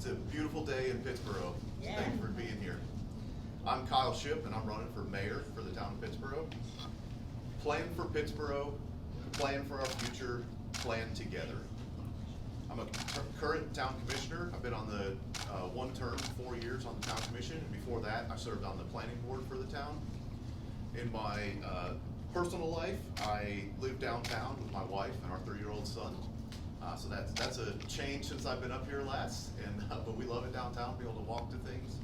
It's a beautiful day in Pittsboro. Yeah. Thank you for being here. I'm Kyle Shipp, and I'm running for mayor for the town of Pittsboro. Plan for Pittsboro, plan for our future, plan together. I'm a current town commissioner. I've been on the one term, 4 years on the town commission, and before that I served on the planning board for the town. In my personal life, I live downtown with my wife and our 3-year-old son. So that's a change since I've been up here last, and but we love it downtown, be able to walk to things.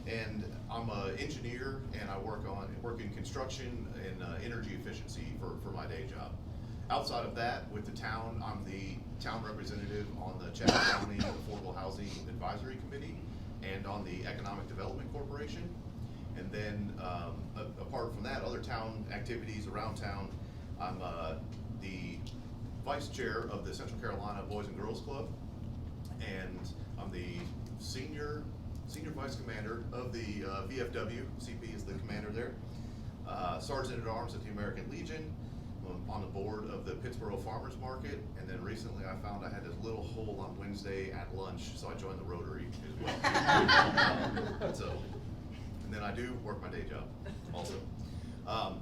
And I'm an engineer, and I work in construction and energy efficiency for my day job. Outside of that, with the town, I'm the town representative on the Chatham County Affordable Housing Advisory Committee and on the Economic Development Corporation. And then apart from that, other town activities around town, I'm the vice chair of the Central Carolina Boys and Girls Club, and I'm the senior vice commander of the VFW CP is the commander there. Sergeant at Arms at the American Legion. I'm on the board of the Pittsboro Farmers Market, and then recently I found I had this little hole on Wednesday at lunch, so I joined the Rotary as well. And then I do work my day job also.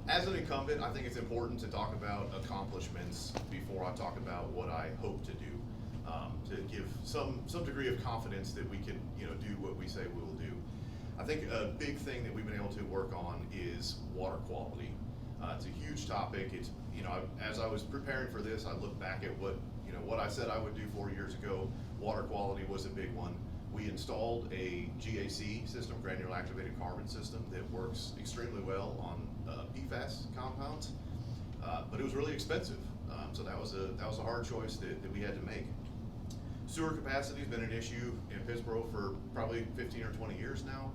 As an incumbent, I think it's important to talk about accomplishments before I talk about what I hope to do, to give some degree of confidence that we can do what we say we will do. I think a big thing that we've been able to work on is water quality. It's a huge topic. It's as I was preparing for this, I looked back at what I said I would do 4 years ago. Water quality was a big one. We installed a GAC system, granular activated carbon system, that works extremely well on PFAS compounds, but it was really expensive. So that was a hard choice that we had to make. Sewer capacity has been an issue in Pittsboro for probably 15 or 20 years now.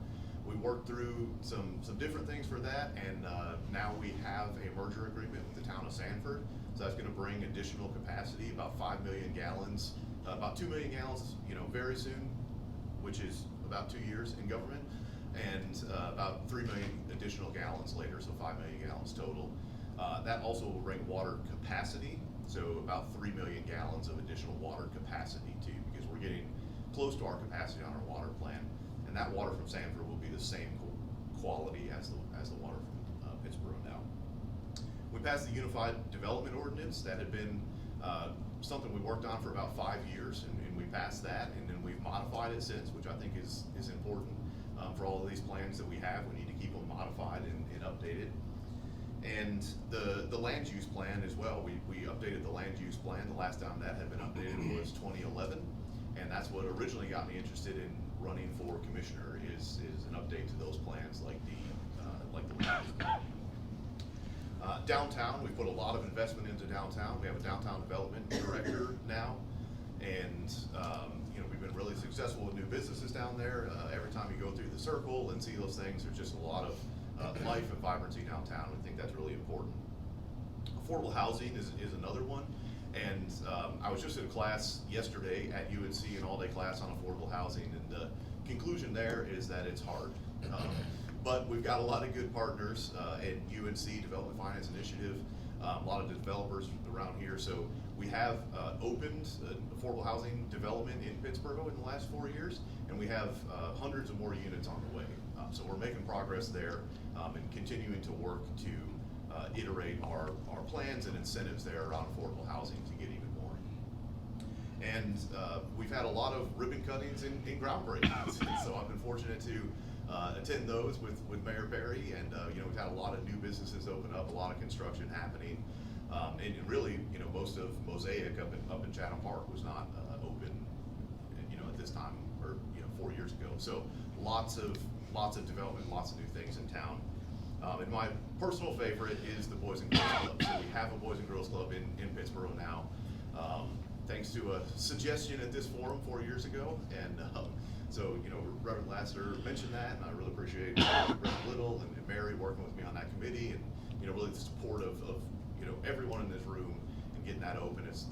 We worked through some different things for that, and now we have a merger agreement with the town of Sanford. So that's going to bring additional capacity, about 5 million gallons, about 2 million gallons, very soon, which is about 2 years in government, and about 3 million additional gallons later, so 5 million gallons total. That also will bring water capacity, so about 3 million gallons of additional water capacity too, because we're getting close to our capacity on our water plant. And that water from Sanford will be the same quality as the water from Pittsboro now. We passed the Unified Development Ordinance. That had been something we worked on for about 5 years, and we passed that, and then we've modified it since, which I think is important for all of these plans that we have. We need to keep them modified and updated. And the land use plan as well. We updated the land use plan. The last time that had been updated was 2011, and that's what originally got me interested in running for commissioner is an update to those plans like the land use plan. Downtown, we put a lot of investment into downtown. We have a downtown development director now, and we've been really successful with new businesses down there. Every time you go through the circle and see those things, there's just a lot of life and vibrancy downtown. We think that's really important. Affordable housing is another one, and I was just in a class yesterday at UNC, an all-day class on affordable housing, and the conclusion there is that it's hard. But we've got a lot of good partners at UNC Development Finance Initiative, a lot of the developers around here. So we have opened affordable housing development in Pittsboro in the last 4 years, and we have hundreds of more units on the way. So we're making progress there and continuing to work to iterate our plans and incentives there around affordable housing to get even more. And we've had a lot of ribbon cuttings and groundbreakings. So I've been fortunate to attend those with Mayor Perry, and we've had a lot of new businesses open up, a lot of construction happening, and really, most of Mosaic up in Chatham Park was not open, at this time, or 4 years ago. So lots of development, lots of new things in town. And my personal favorite is the Boys and Girls Club. So we have a Boys and Girls Club in Pittsboro now, thanks to a suggestion at this forum 4 years ago, and so Reverend Lasser mentioned that, and I really appreciate Reverend Little and Mary working with me on that committee, and really the support of everyone in this room and getting that open. It's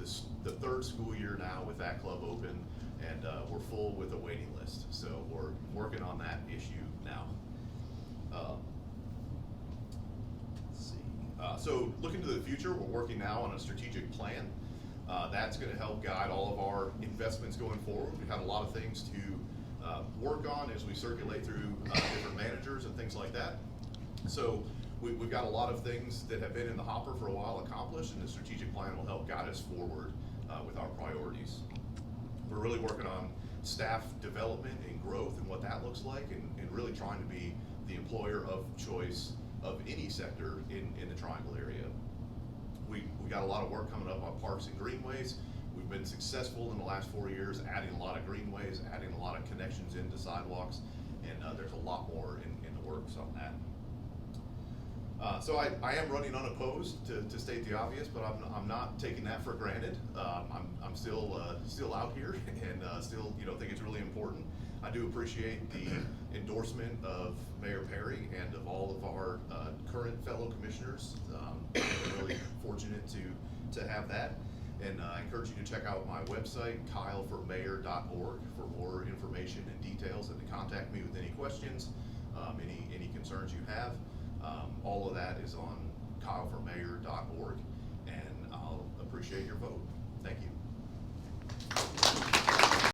the 3rd school year now with that club open, and we're full with a waiting list. So we're working on that issue now. Let's see. So looking to the future, we're working now on a strategic plan. That's going to help guide all of our investments going forward. We've had a lot of things to work on as we circulate through different managers and things like that. So we've got a lot of things that have been in the hopper for a while accomplished, and the strategic plan will help guide us forward with our priorities. We're really working on staff development and growth and what that looks like, and really trying to be the employer of choice of any sector in the Triangle area. We got a lot of work coming up on parks and greenways. We've been successful in the last 4 years, adding a lot of greenways, adding a lot of connections into sidewalks, and there's a lot more in the works on that. So I am running unopposed, to state the obvious, but I'm not taking that for granted. I'm still out here, and still think it's really important. I do appreciate the endorsement of Mayor Perry and of all of our current fellow commissioners. I'm really fortunate to have that. And I encourage you to check out my website, kyleformayor.org, for more information and details, and to contact me with any questions, any concerns you have. All of that is on kyleformayor.org, and I'll appreciate your vote. Thank you.